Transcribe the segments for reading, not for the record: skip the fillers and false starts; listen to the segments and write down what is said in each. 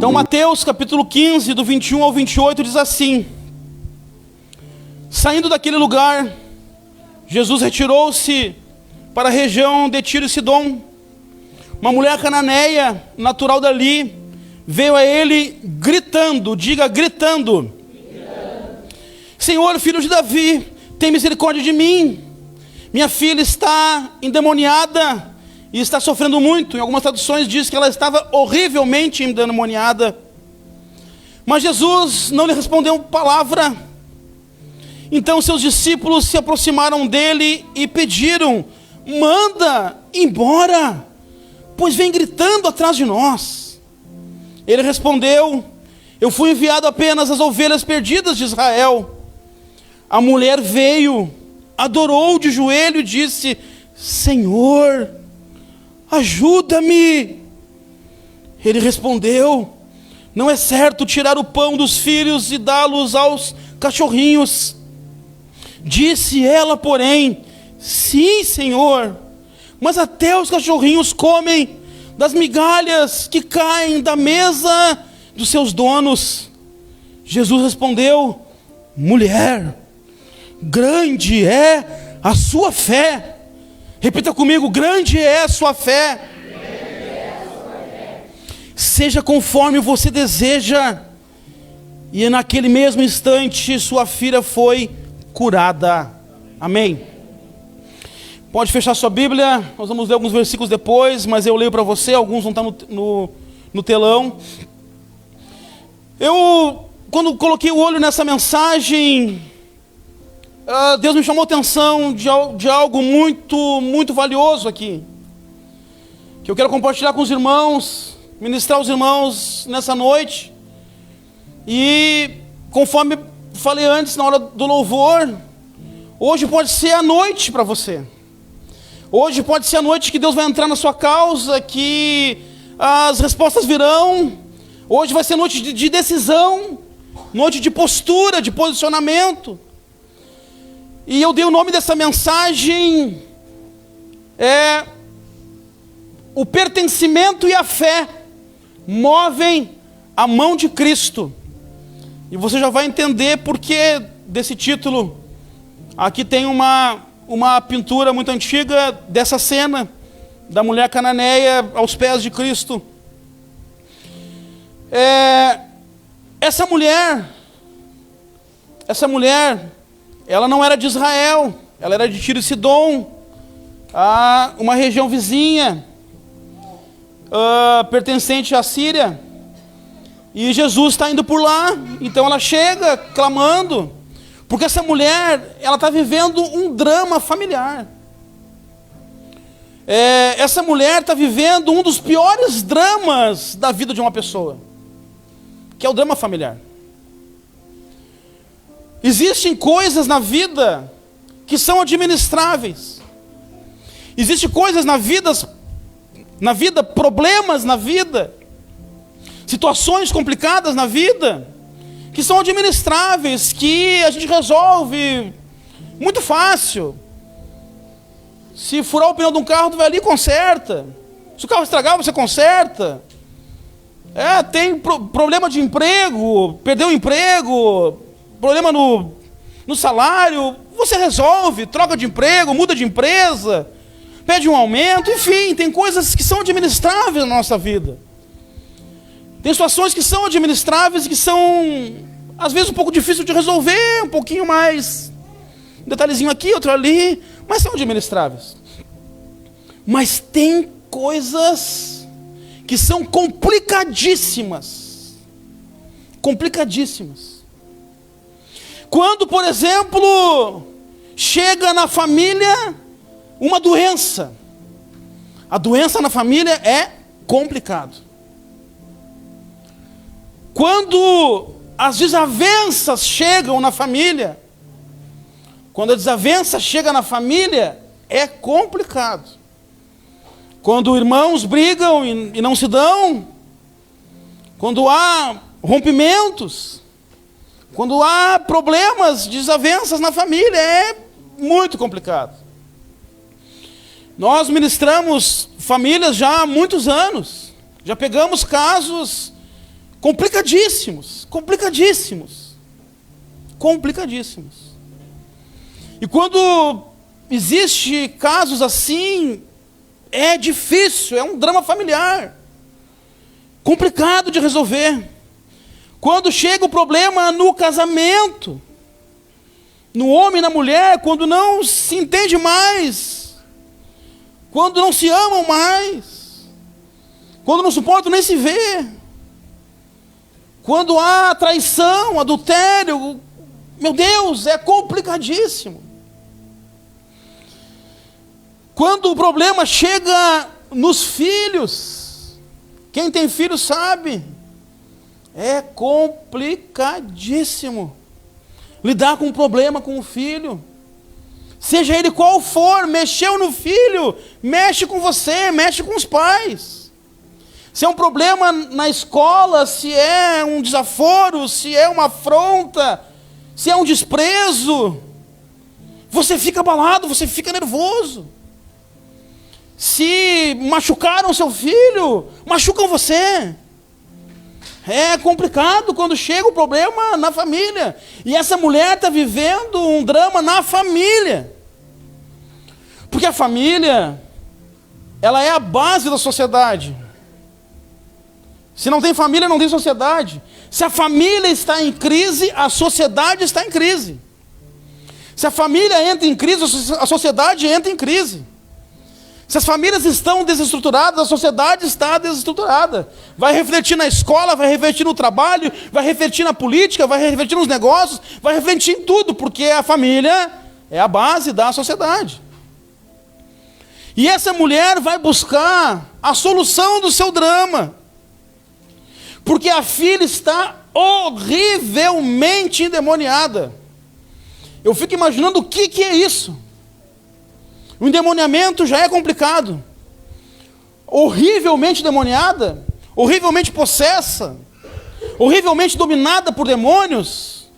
Então Mateus capítulo 15, do 21 ao 28 diz assim: saindo daquele lugar, Jesus retirou-se para a região de Tiro e Sidom. Uma mulher cananeia, natural dali, veio a ele gritando, diga gritando: Senhor, filho de Davi, tem misericórdia de mim. Minha filha está endemoniada e está sofrendo muito. Em algumas traduções diz que ela estava horrivelmente endemoniada. Mas Jesus não lhe respondeu palavra. Então seus discípulos se aproximaram dele e pediram: manda embora, pois vem gritando atrás de nós. Ele respondeu: eu fui enviado apenas às ovelhas perdidas de Israel. A mulher veio, adorou de joelho e disse: Senhor, ajuda-me. Ele respondeu: não é certo tirar o pão dos filhos e dá-los aos cachorrinhos. Disse ela, porém: sim, Senhor, mas até os cachorrinhos comem das migalhas que caem da mesa dos seus donos. Jesus respondeu: mulher, grande é a sua fé. Repita comigo: grande é a sua fé. Seja conforme você deseja. E naquele mesmo instante sua filha foi curada. Amém. Pode fechar sua Bíblia. Nós vamos ler alguns versículos depois, mas eu leio para você. Alguns vão estar no telão. Quando coloquei o olho nessa mensagem, Deus me chamou a atenção de algo muito, muito valioso aqui, que eu quero compartilhar com os irmãos, ministrar aos irmãos nessa noite. E conforme falei antes na hora do louvor, hoje pode ser a noite para você. Hoje pode ser a noite que Deus vai entrar na sua causa, que as respostas virão. Hoje vai ser noite de decisão, noite de postura, de posicionamento. E eu dei o nome dessa mensagem, o pertencimento e a fé movem a mão de Cristo. E você já vai entender por que desse título. Aqui tem uma pintura muito antiga dessa cena, da mulher cananeia aos pés de Cristo. Essa mulher, ela não era de Israel, ela era de Tiro e Sidom, uma região vizinha, pertencente à Síria. E Jesus está indo por lá, então ela chega clamando, porque essa mulher, ela está vivendo um drama familiar. Essa mulher está vivendo um dos piores dramas da vida de uma pessoa, que é o drama familiar. Existem coisas na vida que são administráveis. Existem coisas na vida, problemas na vida, situações complicadas na vida, que são administráveis, que a gente resolve muito fácil. Se furar o pneu de um carro, tu vai ali e conserta. Se o carro estragar, você conserta. Tem problema de emprego, perdeu o emprego, problema no salário, você resolve, troca de emprego, muda de empresa, pede um aumento, enfim, tem coisas que são administráveis na nossa vida. Tem situações que são administráveis e que são, às vezes, um pouco difícil de resolver, um pouquinho mais, um detalhezinho aqui, outro ali, mas são administráveis. Mas tem coisas que são complicadíssimas. Complicadíssimas. Quando, por exemplo, chega na família uma doença. A doença na família é complicado. Quando as desavenças chegam na família, quando a desavença chega na família, é complicado. Quando irmãos brigam e não se dão, quando há rompimentos, quando há problemas, desavenças na família, é muito complicado. Nós ministramos famílias já há muitos anos, já pegamos casos complicadíssimos, complicadíssimos, complicadíssimos. E quando existe casos assim, é difícil, é um drama familiar, complicado de resolver. Quando chega o problema no casamento, no homem e na mulher, quando não se entende mais, quando não se amam mais, quando não suportam nem se ver, quando há traição, adultério, meu Deus, é complicadíssimo. Quando o problema chega nos filhos, quem tem filho sabe, é complicadíssimo lidar com um problema com o filho, seja ele qual for. Mexeu no filho, mexe com você, mexe com os pais. Se é um problema na escola, se é um desaforo, se é uma afronta, se é um desprezo, você fica abalado, você fica nervoso. Se machucaram seu filho, machucam você. É complicado quando chega o problema na família. E essa mulher está vivendo um drama na família. Porque a família, ela é a base da sociedade. Se não tem família, não tem sociedade. Se a família está em crise, a sociedade está em crise. Se a família entra em crise, a sociedade entra em crise. Se as famílias estão desestruturadas, a sociedade está desestruturada. Vai refletir na escola, vai refletir no trabalho, vai refletir na política, vai refletir nos negócios, vai refletir em tudo, porque a família é a base da sociedade. E essa mulher vai buscar a solução do seu drama, porque a filha está horrivelmente endemoniada. Eu fico imaginando o que é isso. O endemoniamento já é complicado. Horrivelmente endemoniada, horrivelmente possessa, horrivelmente dominada por demônios.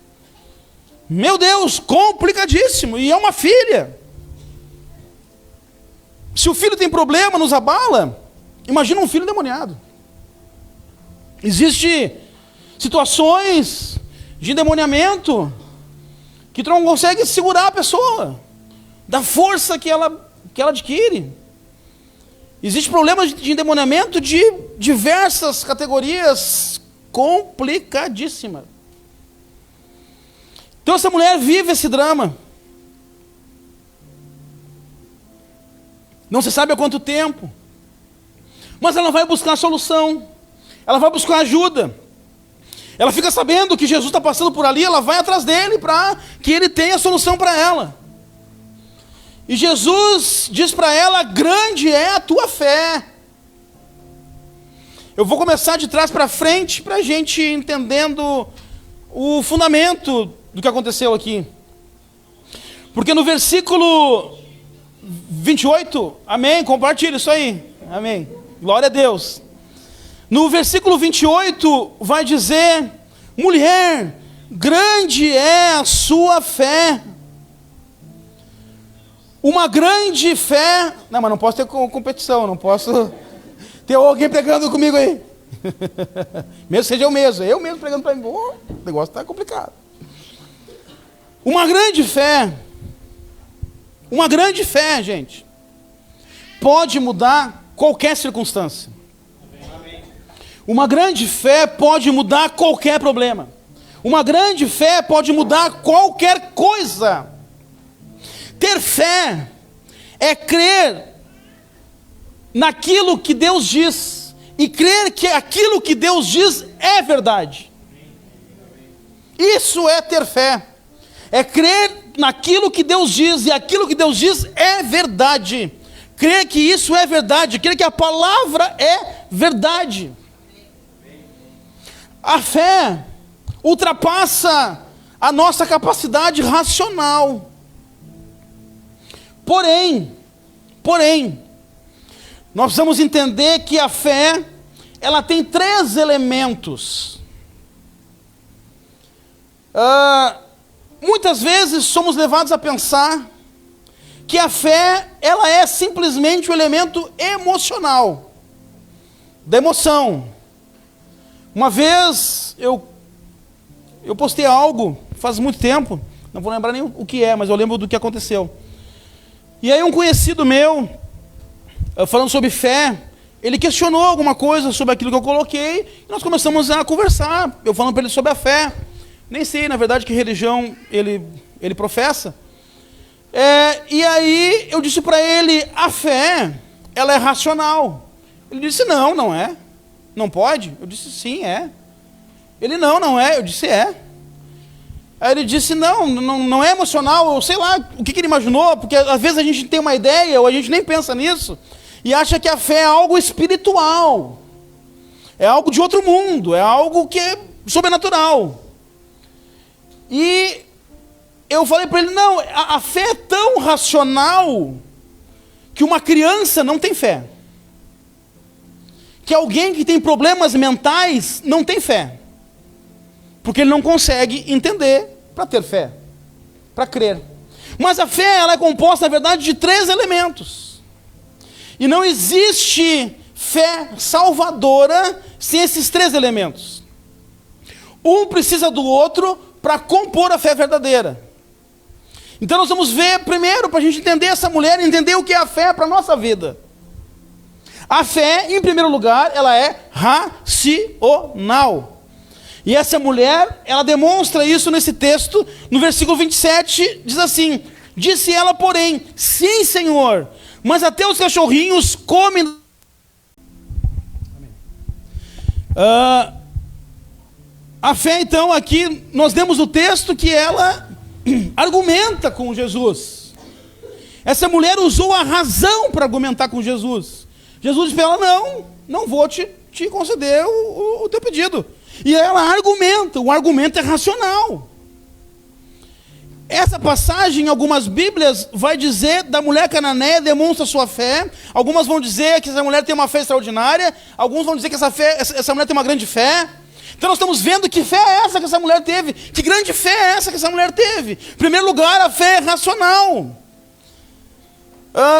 Meu Deus, complicadíssimo. E é uma filha. Se o filho tem problema, nos abala, imagina um filho endemoniado. Existem situações de endemoniamento que tu não consegue segurar a pessoa, da força que ela adquire. Existe problemas de endemoniamento de diversas categorias, complicadíssima. Então essa mulher vive esse drama. Não se sabe há quanto tempo, mas ela vai buscar a solução, ela vai buscar ajuda. Ela fica sabendo que Jesus está passando por ali, ela vai atrás dele para que ele tenha a solução para ela. E Jesus diz para ela: grande é a tua fé. Eu vou começar de trás para frente, para a gente entendendo o fundamento do que aconteceu aqui. Porque no versículo 28, amém, compartilha isso aí, amém, glória a Deus. No versículo 28 vai dizer: mulher, grande é a sua fé. Uma grande fé. Não, mas não posso ter competição, não posso ter alguém pregando comigo aí. Mesmo seja eu mesmo pregando para mim. O negócio está complicado. Uma grande fé, gente, pode mudar qualquer circunstância. Uma grande fé pode mudar qualquer problema. Uma grande fé pode mudar qualquer coisa. Ter fé é crer naquilo que Deus diz e crer que aquilo que Deus diz é verdade. Isso é ter fé. É crer naquilo que Deus diz e aquilo que Deus diz é verdade. Crer que isso é verdade, crer que a palavra é verdade. A fé ultrapassa a nossa capacidade racional. Porém, nós precisamos entender que a fé, ela tem 3 elementos. Muitas vezes somos levados a pensar que a fé, ela é simplesmente um elemento emocional, da emoção. Uma vez eu postei algo, faz muito tempo, não vou lembrar nem o que é, mas eu lembro do que aconteceu. E aí um conhecido meu, falando sobre fé, ele questionou alguma coisa sobre aquilo que eu coloquei, e nós começamos a conversar, eu falando para ele sobre a fé. Nem sei, na verdade, que religião ele professa. E aí eu disse para ele, a fé, ela é racional. Ele disse, não é. Não pode? Eu disse, sim, é. Ele, não é. Eu disse, é. Aí ele disse, não é emocional. Eu sei lá o que ele imaginou, porque às vezes a gente tem uma ideia, ou a gente nem pensa nisso, e acha que a fé é algo espiritual. É algo de outro mundo, é algo que é sobrenatural. E eu falei para ele, não, a fé é tão racional que uma criança não tem fé. Que alguém que tem problemas mentais não tem fé. Porque ele não consegue entender para ter fé, para crer. Mas a fé, ela é composta, na verdade, de 3 elementos. E não existe fé salvadora sem esses 3 elementos. Um precisa do outro para compor a fé verdadeira. Então nós vamos ver primeiro, para a gente entender essa mulher, entender o que é a fé para a nossa vida. A fé, em primeiro lugar, ela é racional. E essa mulher, ela demonstra isso nesse texto, no versículo 27, diz assim, disse ela, porém, sim, Senhor, mas até os cachorrinhos comem... A fé, então, aqui, nós demos o texto que ela argumenta com Jesus. Essa mulher usou a razão para argumentar com Jesus. Jesus disse para ela, não vou te conceder o teu pedido. E ela argumenta, o argumento é racional. Essa passagem, em algumas bíblias, vai dizer da mulher cananeia, demonstra sua fé. Algumas vão dizer que essa mulher tem uma fé extraordinária. Alguns vão dizer que essa mulher tem uma grande fé. Então nós estamos vendo que fé é essa que essa mulher teve. Que grande fé é essa que essa mulher teve. Em primeiro lugar, a fé é racional.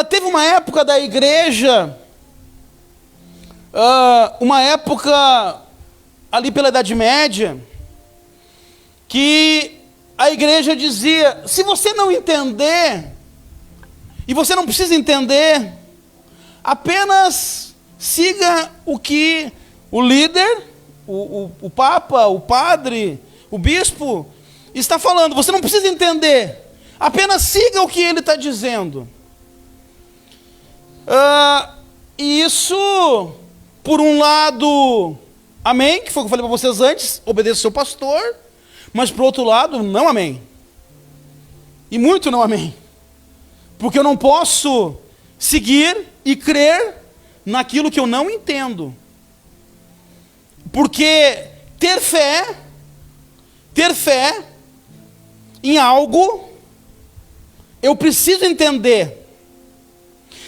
Teve uma época da igreja, uma época ali pela Idade Média, que a igreja dizia, se você não entender, e você não precisa entender, apenas siga o que o líder, o papa, o padre, o bispo está falando. Você não precisa entender, apenas siga o que ele está dizendo. E isso, por um lado, amém, que foi o que eu falei para vocês antes, obedeça o seu pastor, mas por outro lado, não amém. E muito não amém. Porque eu não posso seguir e crer naquilo que eu não entendo. Porque ter fé em algo, eu preciso entender.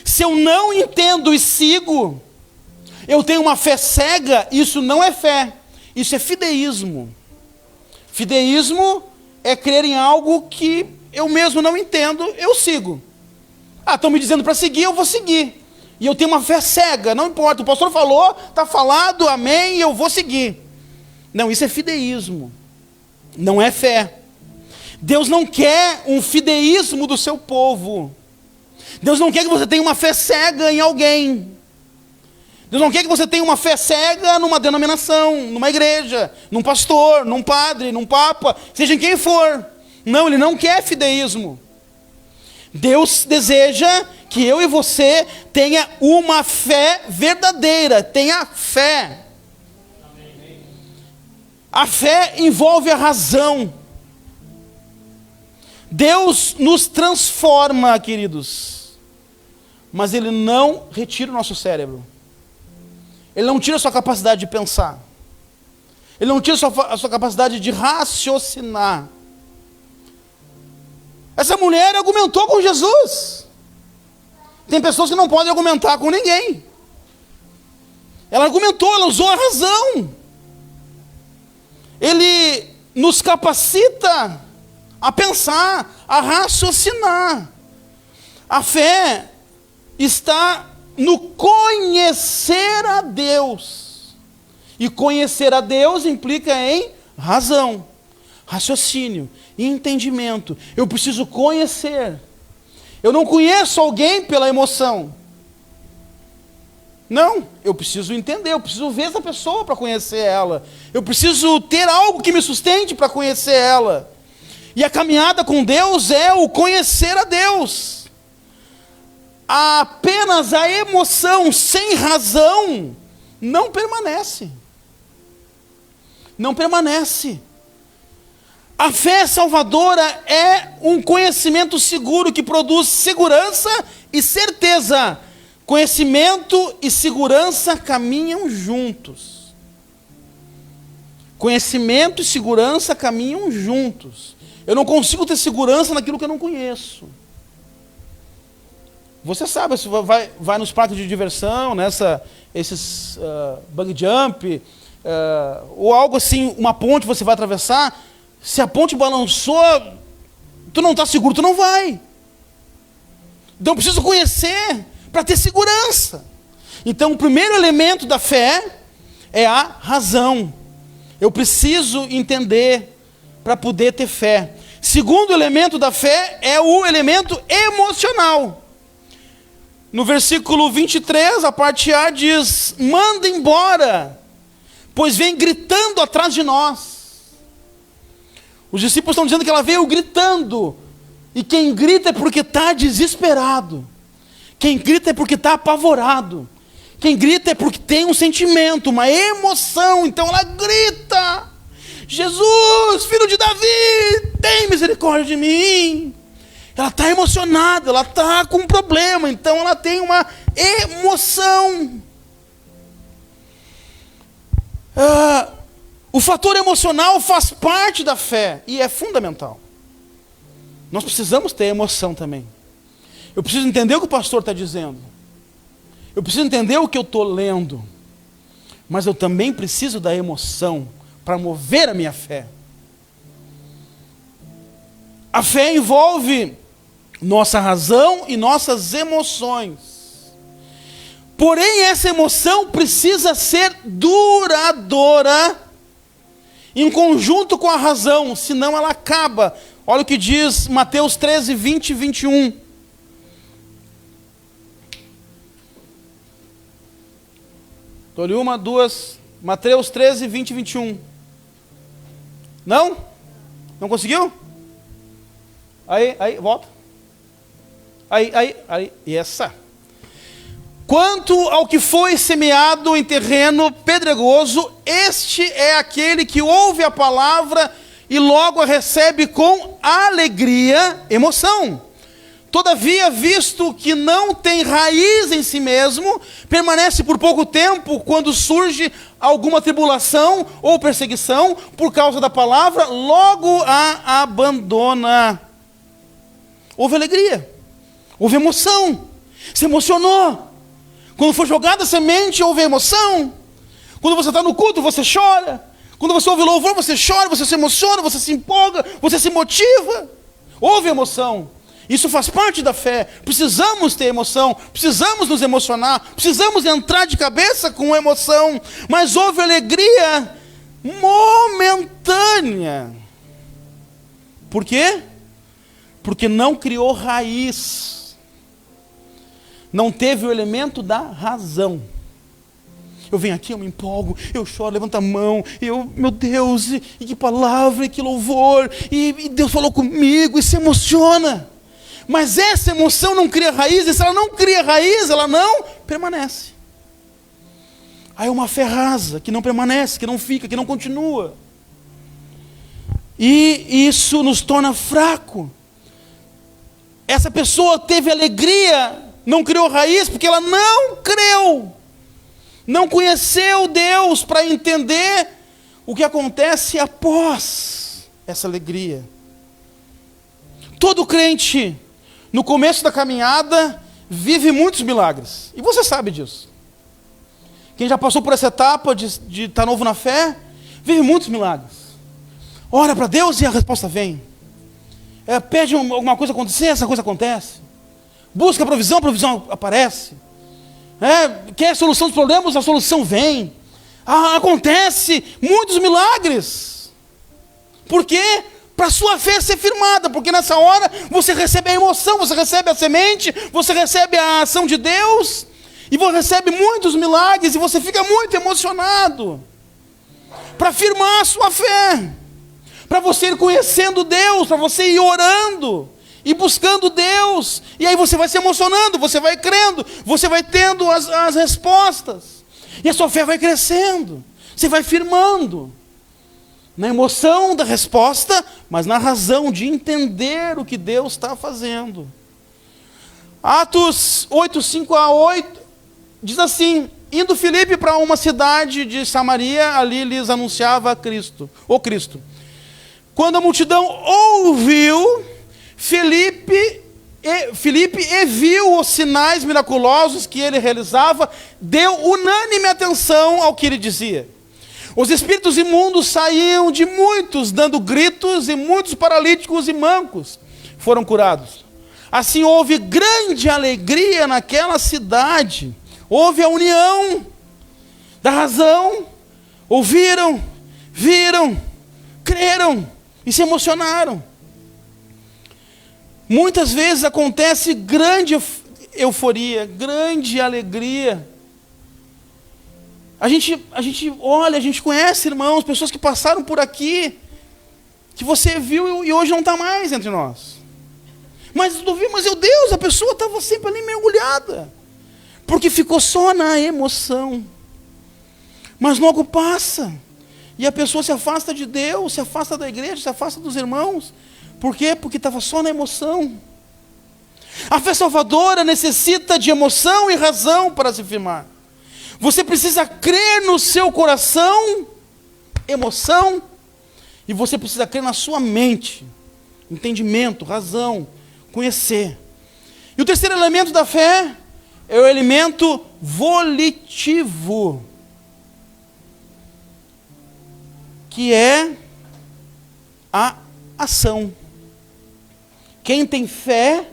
Se eu não entendo e sigo, eu tenho uma fé cega, isso não é fé, isso é fideísmo. Fideísmo é crer em algo que eu mesmo não entendo, eu sigo. Estão me dizendo para seguir, eu vou seguir. E eu tenho uma fé cega, não importa, o pastor falou, está falado, amém, e eu vou seguir. Não, isso é fideísmo, não é fé. Deus não quer um fideísmo do seu povo. Deus não quer que você tenha uma fé cega em alguém. Deus não quer que você tenha uma fé cega numa denominação, numa igreja, num pastor, num padre, num papa, seja em quem for. Não, Ele não quer fideísmo. Deus deseja que eu e você tenha uma fé verdadeira, tenha fé. A fé envolve a razão. Deus nos transforma, queridos, mas Ele não retira o nosso cérebro. Ele não tira a sua capacidade de pensar. Ele não tira a sua capacidade de raciocinar. Essa mulher argumentou com Jesus. Tem pessoas que não podem argumentar com ninguém. Ela argumentou, ela usou a razão. Ele nos capacita a pensar, a raciocinar. A fé está no conhecer a Deus. E conhecer a Deus implica em razão, raciocínio e entendimento. Eu preciso conhecer. Eu não conheço alguém pela emoção. Não, eu preciso entender, eu preciso ver essa pessoa para conhecer ela. Eu preciso ter algo que me sustente para conhecer ela. E a caminhada com Deus é o conhecer a Deus. Apenas a emoção sem razão não permanece. Não permanece. A fé salvadora é um conhecimento seguro que produz segurança e certeza. Conhecimento e segurança caminham juntos. Conhecimento e segurança caminham juntos. Eu não consigo ter segurança naquilo que eu não conheço. Você sabe, se vai nos parques de diversão, esses bungee jump, ou algo assim, uma ponte você vai atravessar, se a ponte balançou, tu não está seguro, tu não vai. Então eu preciso conhecer para ter segurança. Então o primeiro elemento da fé é a razão. Eu preciso entender para poder ter fé. Segundo elemento da fé é o elemento emocional. No versículo 23, a parte A diz: manda embora, pois vem gritando atrás de nós. Os discípulos estão dizendo que ela veio gritando. E quem grita é porque está desesperado. Quem grita é porque está apavorado. Quem grita é porque tem um sentimento, uma emoção. Então ela grita: Jesus, filho de Davi, tem misericórdia de mim. Ela está emocionada, ela está com um problema. Então ela tem uma emoção. O fator emocional faz parte da fé e é fundamental. Nós precisamos ter emoção também. Eu preciso entender o que o pastor está dizendo. Eu preciso entender o que eu estou lendo. Mas eu também preciso da emoção para mover a minha fé. A fé envolve nossa razão e nossas emoções. Porém, essa emoção precisa ser duradoura em conjunto com a razão, senão ela acaba. Olha o que diz Mateus 13, 20 e 21. Estou-lhe uma, duas. Mateus 13, 20 e 21. Não? Não conseguiu? Aí, volta. Aí. E essa. Quanto ao que foi semeado em terreno pedregoso, este é aquele que ouve a palavra e logo a recebe com alegria, emoção. Todavia, visto que não tem raiz em si mesmo, permanece por pouco tempo, quando surge alguma tribulação ou perseguição por causa da palavra, logo a abandona. Houve alegria, houve emoção, se emocionou. Quando foi jogada a semente, houve emoção. Quando você está no culto, você chora. Quando você ouve louvor, você chora, você se emociona, você se empolga, você se motiva. Houve emoção. Isso faz parte da fé. Precisamos ter emoção, precisamos nos emocionar, precisamos entrar de cabeça com emoção. Mas houve alegria momentânea. Por quê? Porque não criou raiz. Não teve o elemento da razão. Eu venho aqui, eu me empolgo, eu choro, levanto a mão, meu Deus, e que palavra, e que louvor, e Deus falou comigo, e se emociona. Mas essa emoção não cria raiz, e se ela não cria raiz, ela não permanece. Aí é uma fé rasa, que não permanece, que não fica, que não continua. E isso nos torna fraco. Essa pessoa teve alegria, não criou raiz, porque ela não creu. Não conheceu Deus para entender o que acontece após essa alegria. Todo crente, no começo da caminhada, vive muitos milagres. E você sabe disso. Quem já passou por essa etapa de estar novo na fé, vive muitos milagres. Ora para Deus e a resposta vem. Pede alguma coisa acontecer, essa coisa acontece. Busca a provisão aparece. Quer a solução dos problemas, a solução vem. acontece muitos milagres. Por quê? Para a sua fé ser firmada, porque nessa hora você recebe a emoção, você recebe a semente, você recebe a ação de Deus, e você recebe muitos milagres, e você fica muito emocionado, para firmar a sua fé, para você ir conhecendo Deus, para você ir orando, e buscando Deus, e aí você vai se emocionando, você vai crendo, você vai tendo as respostas, e a sua fé vai crescendo, você vai firmando, na emoção da resposta, mas na razão de entender o que Deus está fazendo. Atos 8, 5-8, diz assim: indo Filipe para uma cidade de Samaria, ali lhes anunciava Cristo, o Cristo. Quando a multidão ouviu, Filipe e viu os sinais miraculosos que ele realizava, deu unânime atenção ao que ele dizia. Os espíritos imundos saíam de muitos, dando gritos, e muitos paralíticos e mancos foram curados. Assim houve grande alegria naquela cidade. Houve a união da razão. Ouviram, viram, creram e se emocionaram. Muitas vezes acontece grande euforia, grande alegria. A gente olha, a gente conhece, irmãos, pessoas que passaram por aqui, que você viu e hoje não está mais entre nós. Mas meu Deus, a pessoa estava sempre ali mergulhada, porque ficou só na emoção. Mas logo passa, e a pessoa se afasta de Deus, se afasta da igreja, se afasta dos irmãos. Por quê? Porque estava só na emoção. A fé salvadora necessita de emoção e razão para se firmar. Você precisa crer no seu coração, emoção, e você precisa crer na sua mente, entendimento, razão, conhecer. E o terceiro elemento da fé é o elemento volitivo, que é a ação. Quem tem fé,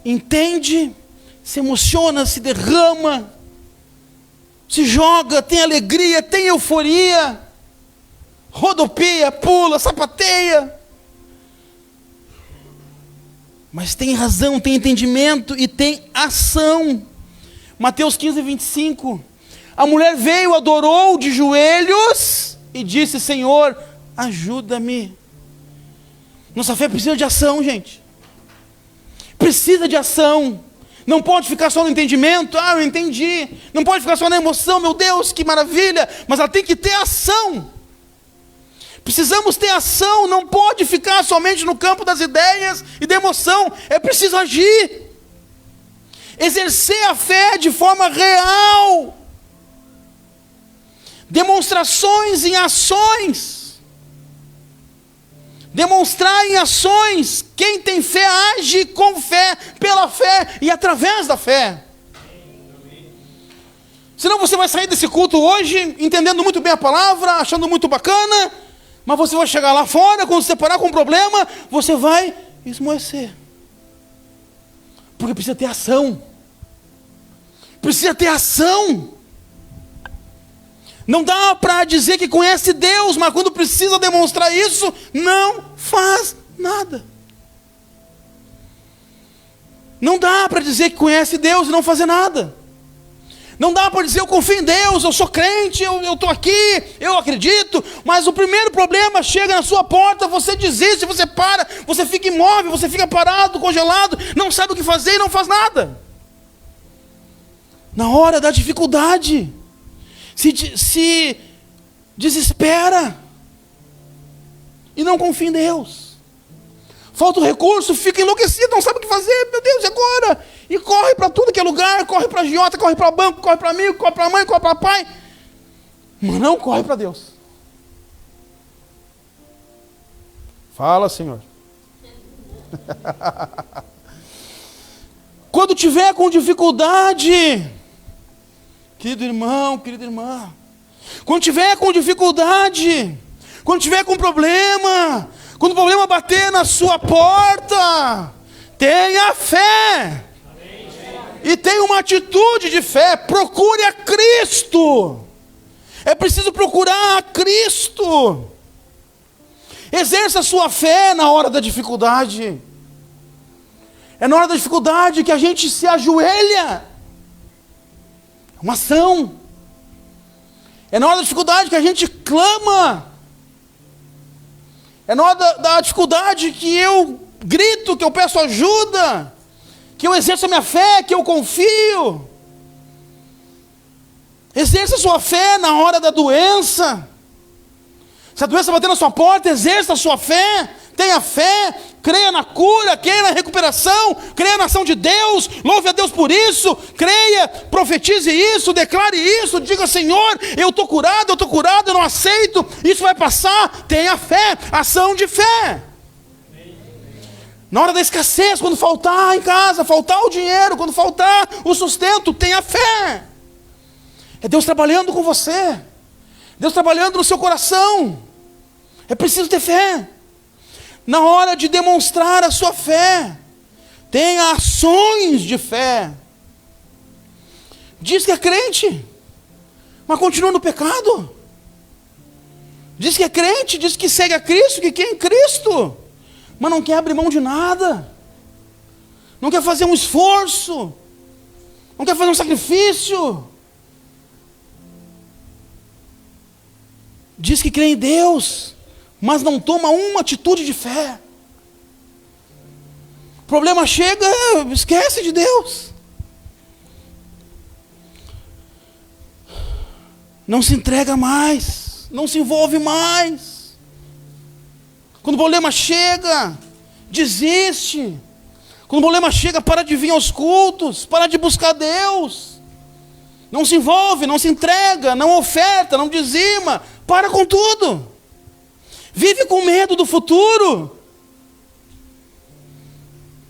entende, se emociona, se derrama, se joga, tem alegria, tem euforia, rodopia, pula, sapateia. Mas tem razão, tem entendimento e tem ação. Mateus 15, 25. A mulher veio, adorou de joelhos e disse: Senhor, ajuda-me. Nossa fé precisa de ação, gente. Precisa de ação. Não pode ficar só no entendimento. Eu entendi. Não pode ficar só na emoção. Meu Deus, que maravilha. Mas ela tem que ter ação. Precisamos ter ação. Não pode ficar somente no campo das ideias e da emoção. É preciso agir. Exercer a fé de forma real. Demonstrações em ações. Demonstrar em ações. Quem tem fé age com fé, pela fé e através da fé. Senão você vai sair desse culto hoje entendendo muito bem a palavra, achando muito bacana, mas você vai chegar lá fora, quando você parar com um problema, você vai esmorecer. Porque precisa ter ação. Precisa ter ação. Não dá para dizer que conhece Deus, mas quando precisa demonstrar isso, não faz nada. Não dá para dizer que conhece Deus e não fazer nada. Não dá para dizer eu confio em Deus, eu sou crente, eu estou aqui, eu acredito, mas o primeiro problema chega na sua porta, você desiste, você para, você fica imóvel, você fica parado, congelado, não sabe o que fazer e não faz nada. Na hora da dificuldade, se desespera e não confia em Deus. Falta o recurso, fica enlouquecido, não sabe o que fazer. Meu Deus, e agora? E corre para tudo que é lugar, corre para agiota, corre para banco, corre para amigo, corre para mãe, corre para pai, mas não corre para Deus. Fala, Senhor. Quando tiver com dificuldade, querido irmão, querida irmã, quando tiver com dificuldade, quando tiver com problema, quando o problema bater na sua porta, tenha fé. E tenha uma atitude de fé. Procure a Cristo. É preciso procurar a Cristo. Exerça a sua fé na hora da dificuldade. É na hora da dificuldade que a gente se ajoelha. É uma ação. É na hora da dificuldade que a gente clama. É na hora da dificuldade que eu grito, que eu peço ajuda, que eu exerço a minha fé, que eu confio. Exerça a sua fé na hora da doença. Se a doença bater na sua porta, exerça a sua fé. Tenha fé, creia na cura, creia na recuperação, creia na ação de Deus, louve a Deus por isso, creia, profetize isso, declare isso, diga: Senhor, eu estou curado, eu não aceito, isso vai passar. Tenha fé, ação de fé. Na hora da escassez, quando faltar em casa, faltar o dinheiro, quando faltar o sustento, tenha fé. É Deus trabalhando com você, Deus trabalhando no seu coração. É preciso ter fé. Na hora de demonstrar a sua fé, tenha ações de fé. Diz que é crente, mas continua no pecado. Diz que é crente, diz que segue a Cristo, que quer em Cristo, mas não quer abrir mão de nada. Não quer fazer um esforço, não quer fazer um sacrifício. Diz que crê em Deus, mas não toma uma atitude de fé. O problema chega, esquece de Deus. Não se entrega mais, não se envolve mais. Quando o problema chega, desiste. Quando o problema chega, para de vir aos cultos, para de buscar Deus. Não se envolve, não se entrega, não oferta, não dizima, para com tudo. Vive com medo do futuro.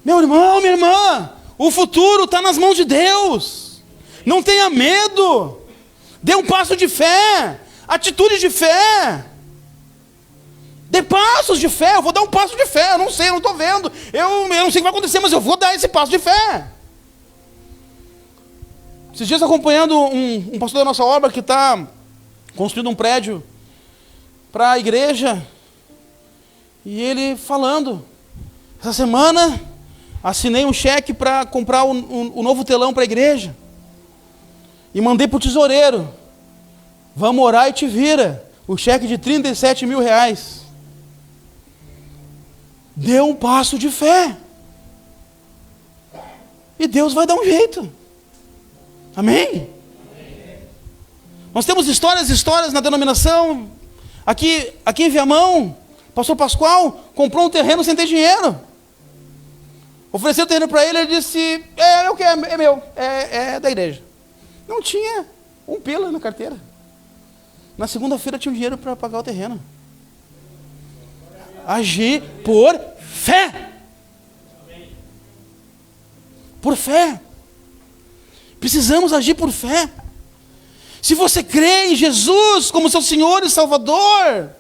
Meu irmão, minha irmã, o futuro está nas mãos de Deus. Não tenha medo. Dê um passo de fé, atitude de fé. Dê passos de fé. Eu vou dar um passo de fé, eu não sei, eu não estou vendo. Eu não sei o que vai acontecer, mas eu vou dar esse passo de fé. Esses dias acompanhando um pastor da nossa obra que está construindo um prédio para a igreja. E ele falando: essa semana assinei um cheque para comprar o novo telão para a igreja. E mandei para o tesoureiro: vamos orar e te vira. O cheque de 37 mil reais. Deu um passo de fé. E Deus vai dar um jeito. Amém? Nós temos histórias na denominação. Aqui em Viamão, pastor Pascoal comprou um terreno sem ter dinheiro. Ofereceu o terreno para ele, ele disse: eu quero, é meu, é da igreja. Não tinha um pila na carteira. Na segunda-feira tinha um dinheiro para pagar o terreno. Agir por fé. Por fé. Precisamos agir por fé. Se você crê em Jesus como seu Senhor e Salvador,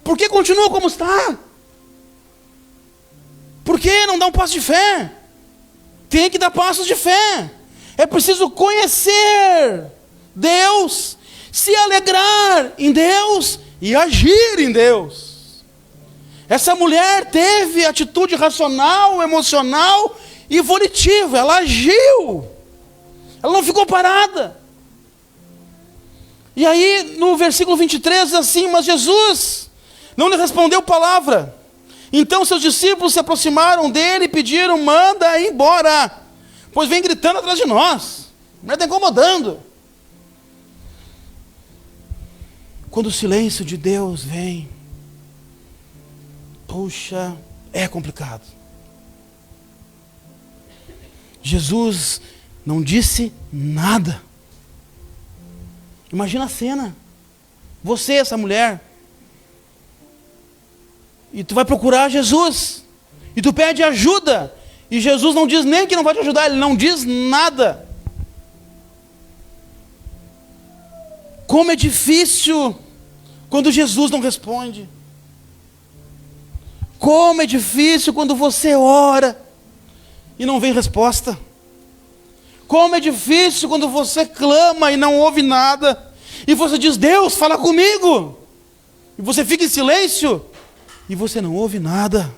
por que continua como está? Por que não dá um passo de fé? Tem que dar passos de fé. É preciso conhecer Deus, se alegrar em Deus e agir em Deus. Essa mulher teve atitude racional, emocional e volitiva. Ela agiu. Ela não ficou parada. E aí no versículo 23 diz assim: mas Jesus não lhe respondeu palavra. Então seus discípulos se aproximaram dele e pediram: manda ir embora, pois vem gritando atrás de nós. A mulher está incomodando. Quando o silêncio de Deus vem, puxa, é complicado. Jesus não disse nada. Imagina a cena. Você, essa mulher, e tu vai procurar Jesus, e tu pede ajuda, e Jesus não diz nem que não vai te ajudar, ele não diz nada. Como é difícil quando Jesus não responde. Como é difícil quando você ora e não vem resposta. Como é difícil quando você clama e não ouve nada. E você diz: Deus, fala comigo. E você fica em silêncio e você não ouve nada.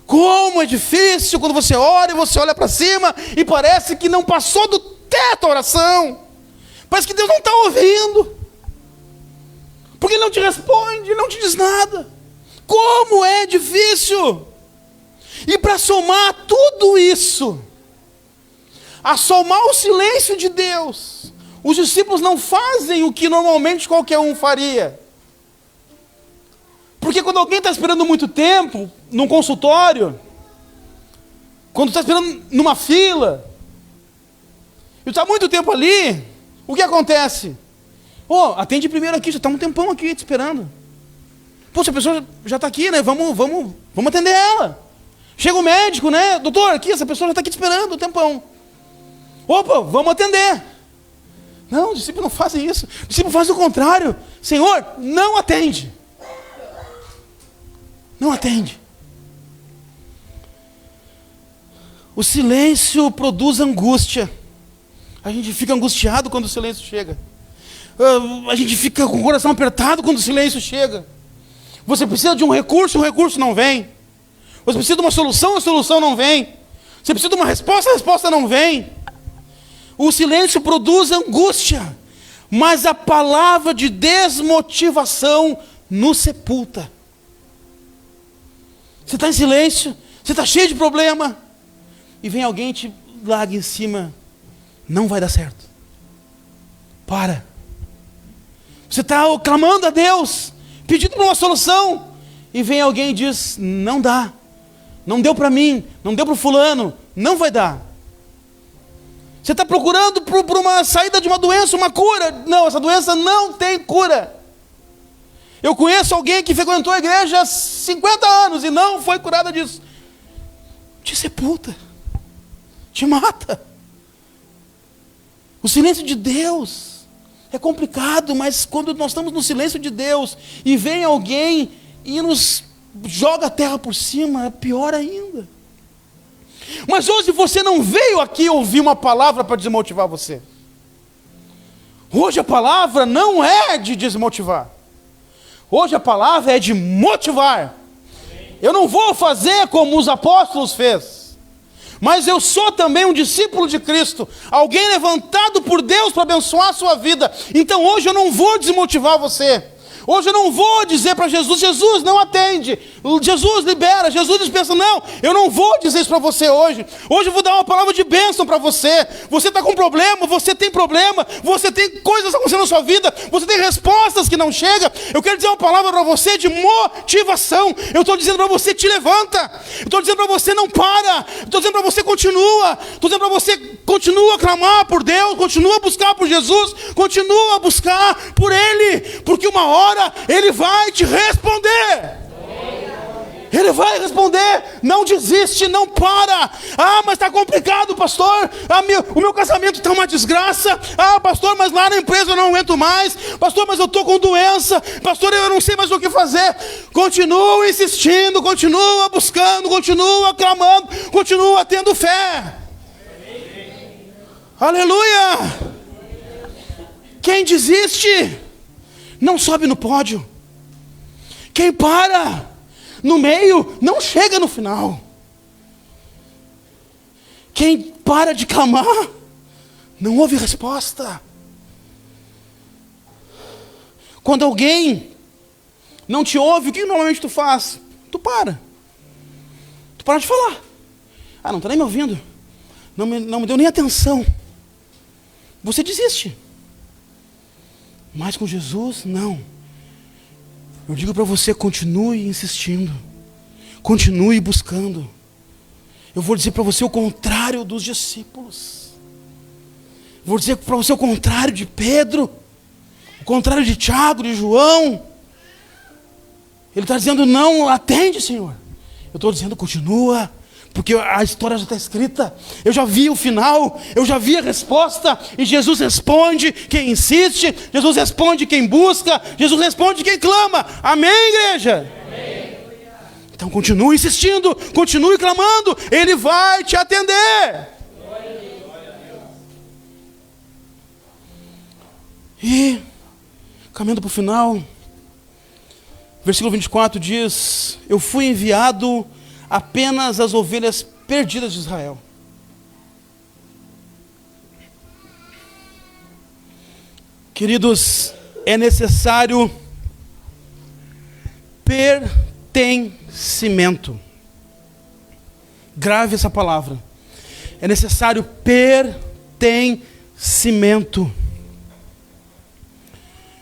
Como é difícil quando você ora e você olha para cima e parece que não passou do teto a oração. Parece que Deus não está ouvindo. Porque Ele não te responde, Ele não te diz nada. Como é difícil. E para somar tudo isso, a somar o silêncio de Deus, os discípulos não fazem o que normalmente qualquer um faria. Porque quando alguém está esperando muito tempo, num consultório, quando está esperando numa fila, e está muito tempo ali, o que acontece? Atende primeiro aqui, já está um tempão aqui te esperando. Poxa, a pessoa já está aqui, né? Vamos atender ela. Chega o médico, né? Doutor, aqui, essa pessoa já está aqui te esperando um tempão. Opa, vamos atender. Não, os discípulos não fazem isso. Os discípulos fazem o contrário. Senhor, não atende. Não atende. O silêncio produz angústia. A gente fica angustiado quando o silêncio chega. A gente fica com o coração apertado quando o silêncio chega. Você precisa de um recurso, o recurso não vem. Você precisa de uma solução, a solução não vem. Você precisa de uma resposta, a resposta não vem. O silêncio produz angústia, mas a palavra de desmotivação nos sepulta. Você está em silêncio, você está cheio de problema, e vem alguém e te larga em cima. Não vai dar certo. Para. Você está clamando a Deus, pedindo por uma solução, e vem alguém e diz: não dá. Não deu para mim, não deu para o fulano, não vai dar. Você está procurando por uma saída de uma doença, uma cura. Não, essa doença não tem cura. Eu conheço alguém que frequentou a igreja há 50 anos e não foi curada disso. Te sepulta, te mata. O silêncio de Deus é complicado, mas quando nós estamos no silêncio de Deus e vem alguém e nos joga a terra por cima, é pior ainda. Mas hoje você não veio aqui ouvir uma palavra para desmotivar você. Hoje a palavra não é de desmotivar. Hoje a palavra é de motivar. Eu não vou fazer como os apóstolos fez, mas eu sou também um discípulo de Cristo, alguém levantado por Deus para abençoar a sua vida. Então hoje eu não vou desmotivar você. Hoje eu não vou dizer para Jesus: Jesus, não atende, Jesus libera, Jesus dispensa. Não, eu não vou dizer isso para você hoje. Hoje eu vou dar uma palavra de bênção para você. Você está com problema, você tem coisas acontecendo na sua vida, você tem respostas que não chegam. Eu quero dizer uma palavra para você de motivação. Eu estou dizendo para você: te levanta. Eu estou dizendo para você: não para. Eu estou dizendo para você: continua. Estou dizendo para você: continua a clamar por Deus, continua a buscar por Jesus, continua a buscar por Ele, porque uma hora Ele vai te responder. Ele vai responder. Não desiste, não para. Mas está complicado, pastor. O meu casamento está uma desgraça. Pastor, mas lá na empresa eu não aguento mais. Pastor, mas eu estou com doença. Pastor, eu não sei mais o que fazer. Continua insistindo, continua buscando, continua clamando, continua tendo fé. Aleluia. Quem desiste não sobe no pódio. Quem para no meio não chega no final. Quem para de clamar não ouve resposta. Quando alguém não te ouve, o que normalmente tu faz? Tu para. Tu para de falar. Não está nem me ouvindo. Não me deu nem atenção. Você desiste. Mas com Jesus, não. Eu digo para você: continue insistindo. Continue buscando. Eu vou dizer para você o contrário dos discípulos. Vou dizer para você o contrário de Pedro. O contrário de Tiago, de João. Ele está dizendo: não, atende, Senhor. Eu estou dizendo: continua. Porque a história já está escrita. Eu já vi o final, eu já vi a resposta. E Jesus responde quem insiste, Jesus responde quem busca, Jesus responde quem clama. Amém, igreja? Amém. Então continue insistindo, continue clamando. Ele vai te atender. E, caminhando para o final, versículo 24 diz: eu fui enviado apenas às ovelhas perdidas de Israel. Queridos, é necessário pertencimento. Grave essa palavra. É necessário pertencimento.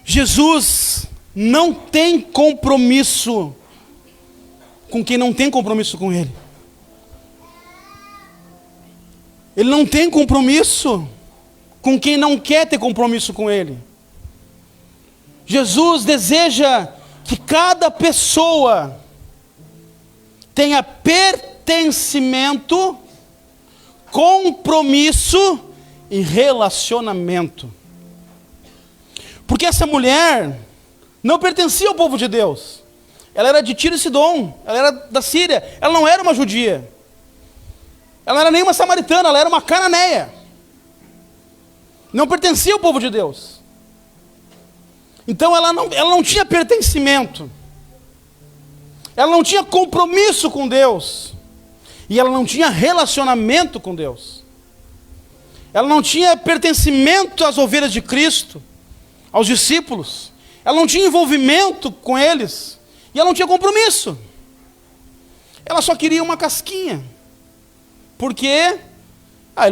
Jesus não tem compromisso com quem não tem compromisso com Ele. Ele não tem compromisso com quem não quer ter compromisso com Ele. Jesus deseja que cada pessoa tenha pertencimento, compromisso e relacionamento. Porque essa mulher não pertencia ao povo de Deus. Ela era de Tiro e Sidom, ela era da Síria, ela não era uma judia. Ela não era nem uma samaritana, ela era uma cananeia. Não pertencia ao povo de Deus. Então ela não tinha pertencimento. Ela não tinha compromisso com Deus. E ela não tinha relacionamento com Deus. Ela não tinha pertencimento às ovelhas de Cristo, aos discípulos. Ela não tinha envolvimento com eles. E ela não tinha compromisso. Ela só queria uma casquinha. Porque,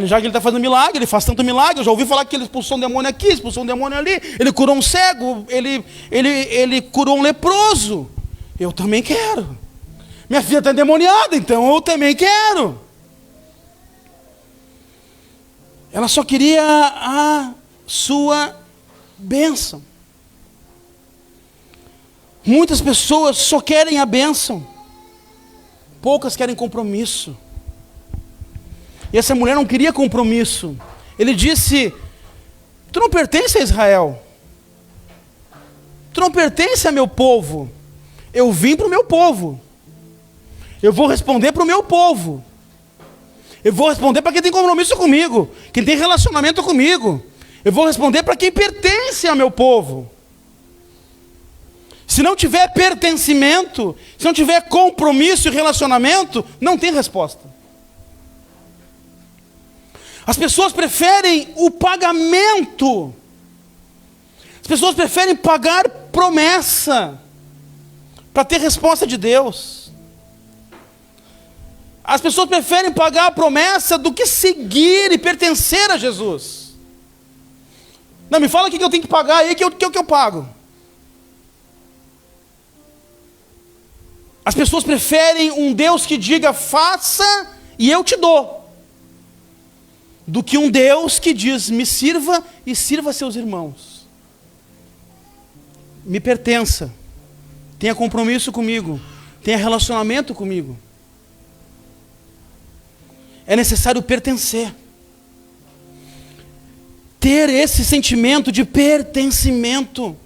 já que ele está fazendo milagre, ele faz tanto milagre, eu já ouvi falar que ele expulsou um demônio aqui, expulsou um demônio ali, ele curou um cego, ele curou um leproso. Eu também quero. Minha filha está endemoniada, então eu também quero. Ela só queria a sua bênção. Muitas pessoas só querem a bênção. Poucas querem compromisso. E essa mulher não queria compromisso. Ele disse: tu não pertence a Israel. Tu não pertence a meu povo. Eu vim para o meu povo. Eu vou responder para o meu povo. Eu vou responder para quem tem compromisso comigo, quem tem relacionamento comigo. Eu vou responder para quem pertence ao meu povo. Se não tiver pertencimento, se não tiver compromisso e relacionamento, não tem resposta. As pessoas preferem o pagamento. As pessoas preferem pagar promessa para ter resposta de Deus. As pessoas preferem pagar a promessa do que seguir e pertencer a Jesus. Não, me fala o que eu tenho que pagar aí, que eu pago. As pessoas preferem um Deus que diga faça e eu te dou, do que um Deus que diz me sirva e sirva seus irmãos. Me pertença, tenha compromisso comigo, tenha relacionamento comigo. É necessário pertencer. Ter esse sentimento de pertencimento.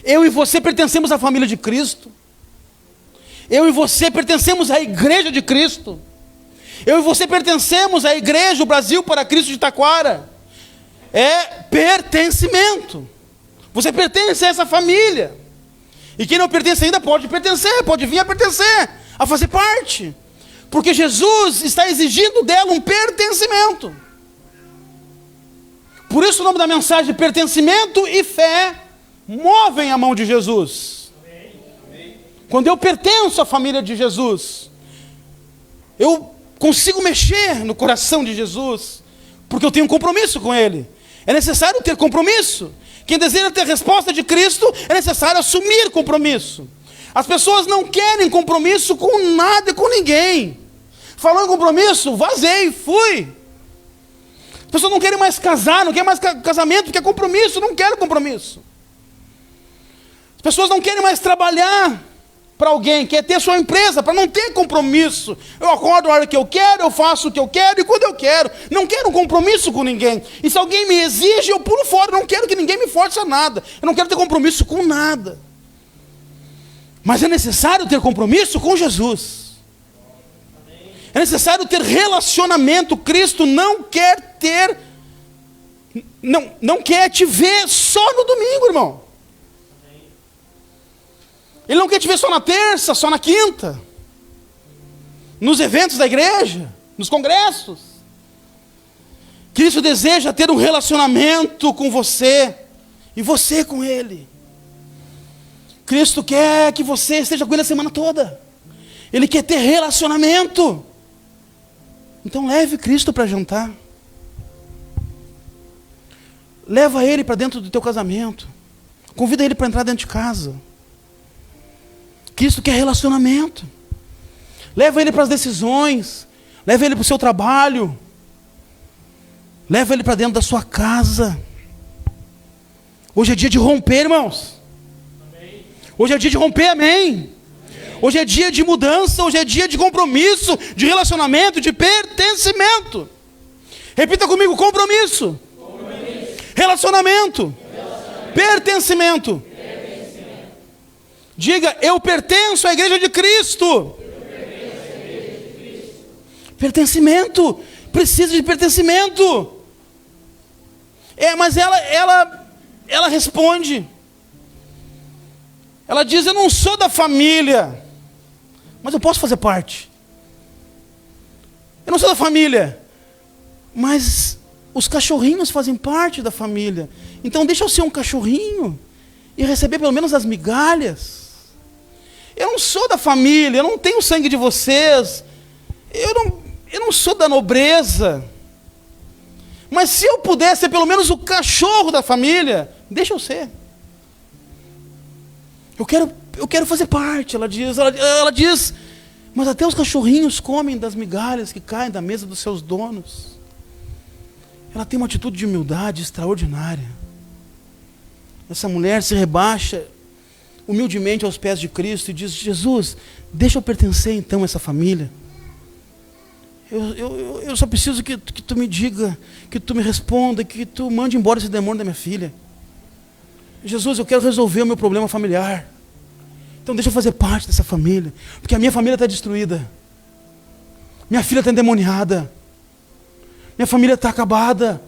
Eu e você pertencemos à família de Cristo. Eu e você pertencemos à igreja de Cristo. Eu e você pertencemos à igreja, o Brasil para Cristo de Taquara. É pertencimento. Você pertence a essa família. E quem não pertence ainda pode pertencer, pode vir a pertencer, a fazer parte. Porque Jesus está exigindo dela um pertencimento. Por isso o nome da mensagem, pertencimento e fé, movem a mão de Jesus. Quando eu pertenço à família de Jesus, eu consigo mexer no coração de Jesus, porque eu tenho um compromisso com Ele. É necessário ter compromisso. Quem deseja ter resposta de Cristo, é necessário assumir compromisso. As pessoas não querem compromisso com nada e com ninguém. Falou em compromisso, vazei, fui. As pessoas não querem mais casar, não querem mais casamento, quer compromisso, não querem compromisso. As pessoas não querem mais trabalhar para alguém, quer ter sua empresa, para não ter compromisso. Eu acordo a hora que eu quero, eu faço o que eu quero e quando eu quero. Não quero um compromisso com ninguém. E se alguém me exige, eu pulo fora. Não quero que ninguém me force a nada. Eu não quero ter compromisso com nada. Mas é necessário ter compromisso com Jesus. É necessário ter relacionamento. Cristo não quer ter não quer te ver só no domingo, irmão. Ele não quer te ver só na terça, só na quinta, nos eventos da igreja, nos congressos. Cristo deseja ter um relacionamento com você, e você com Ele. Cristo quer que você esteja com Ele a semana toda. Ele quer ter relacionamento. Então leve Cristo para jantar. Leva Ele para dentro do teu casamento. Convida Ele para entrar dentro de casa. Cristo quer relacionamento. Leva Ele para as decisões. Leva Ele para o seu trabalho. Leva Ele para dentro da sua casa. Hoje é dia de romper, irmãos. Amém. Hoje é dia de romper, amém. Hoje é dia de mudança, hoje é dia de compromisso, de relacionamento, de pertencimento. Repita comigo: compromisso, relacionamento, pertencimento. Diga: eu pertenço à igreja de Cristo. Pertencimento, precisa de pertencimento. Mas ela responde. Ela diz: eu não sou da família, mas eu posso fazer parte. Eu não sou da família, mas os cachorrinhos fazem parte da família. Então deixa eu ser um cachorrinho e receber pelo menos as migalhas. Eu não sou da família, eu não tenho sangue de vocês. Eu não sou da nobreza. Mas se eu puder ser pelo menos o cachorro da família, deixa eu ser. Eu quero fazer parte, ela diz, mas até os cachorrinhos comem das migalhas que caem da mesa dos seus donos. Ela tem uma atitude de humildade extraordinária. Essa mulher se rebaixa humildemente aos pés de Cristo e diz: Jesus, deixa eu pertencer então a essa família. Eu só preciso que tu me diga, que tu me responda, que tu mande embora esse demônio da minha filha. Jesus, eu quero resolver o meu problema familiar. Então deixa eu fazer parte dessa família, porque a minha família está destruída. Minha filha está endemoniada. Minha família está acabada.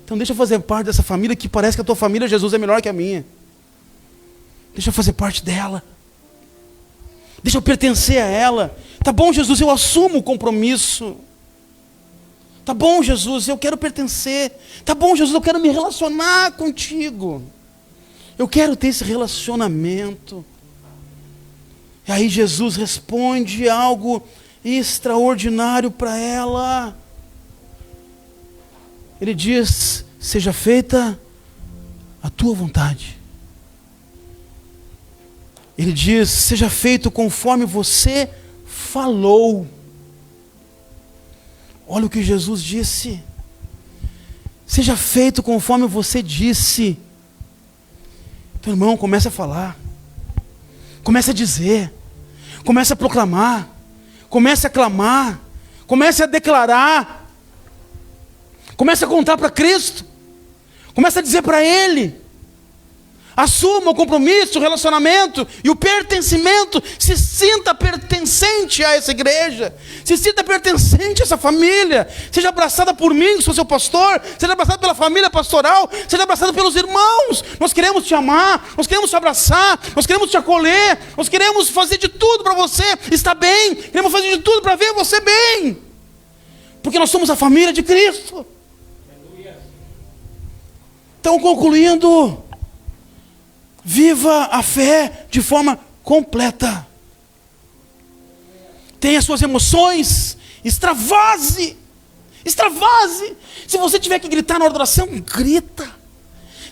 Então deixa eu fazer parte dessa família, que parece que a tua família, Jesus, é melhor que a minha. Deixa eu fazer parte dela. Deixa eu pertencer a ela. Tá bom, Jesus, eu assumo o compromisso. Tá bom, Jesus, eu quero pertencer. Tá bom, Jesus, eu quero me relacionar contigo. Eu quero ter esse relacionamento. E aí Jesus responde algo extraordinário para ela. Ele diz: seja feita a tua vontade. Ele diz: seja feito conforme você falou. Olha o que Jesus disse. Seja feito conforme você disse. Então, irmão, comece a falar. Comece a dizer. Comece a proclamar. Comece a clamar. Comece a declarar. Comece a contar para Cristo. Comece a dizer para Ele. Assuma o compromisso, o relacionamento e o pertencimento. Se sinta pertencente a essa igreja. Se sinta pertencente a essa família. Seja abraçada por mim, que sou seu pastor. Seja abraçada pela família pastoral. Seja abraçada pelos irmãos. Nós queremos te amar. Nós queremos te abraçar. Nós queremos te acolher. Nós queremos fazer de tudo para você estar bem. Queremos fazer de tudo para ver você bem. Porque nós somos a família de Cristo. Então, concluindo, viva a fé de forma completa. Tenha suas emoções, extravase. Extravase. Se você tiver que gritar na hora da oração, grita.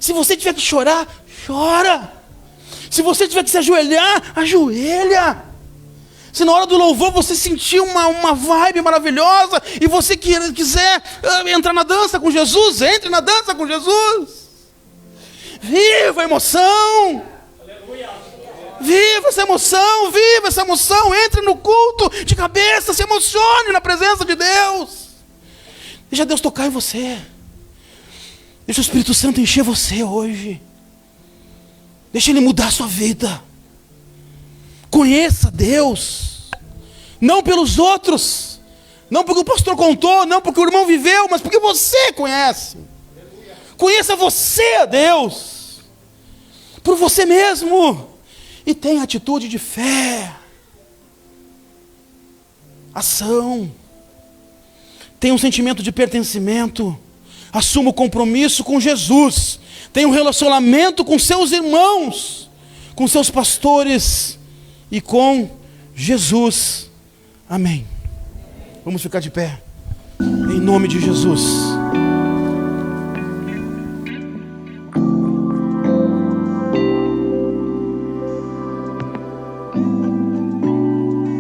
Se você tiver que chorar, chora. Se você tiver que se ajoelhar, ajoelha. Se na hora do louvor você sentir uma vibe maravilhosa e você quiser entrar na dança com Jesus, entre na dança com Jesus. Viva a emoção. Viva essa emoção, viva essa emoção. Entre no culto de cabeça, se emocione na presença de Deus. Deixa Deus tocar em você. Deixa o Espírito Santo encher você hoje. Deixa Ele mudar a sua vida. Conheça Deus. Não pelos outros. Não porque o pastor contou, não porque o irmão viveu, mas porque você conhece. Conheça você a Deus, por você mesmo, e tenha atitude de fé, ação. Tenha um sentimento de pertencimento, assuma o compromisso com Jesus, tenha um relacionamento com seus irmãos, com seus pastores e com Jesus. Amém. Vamos ficar de pé, em nome de Jesus.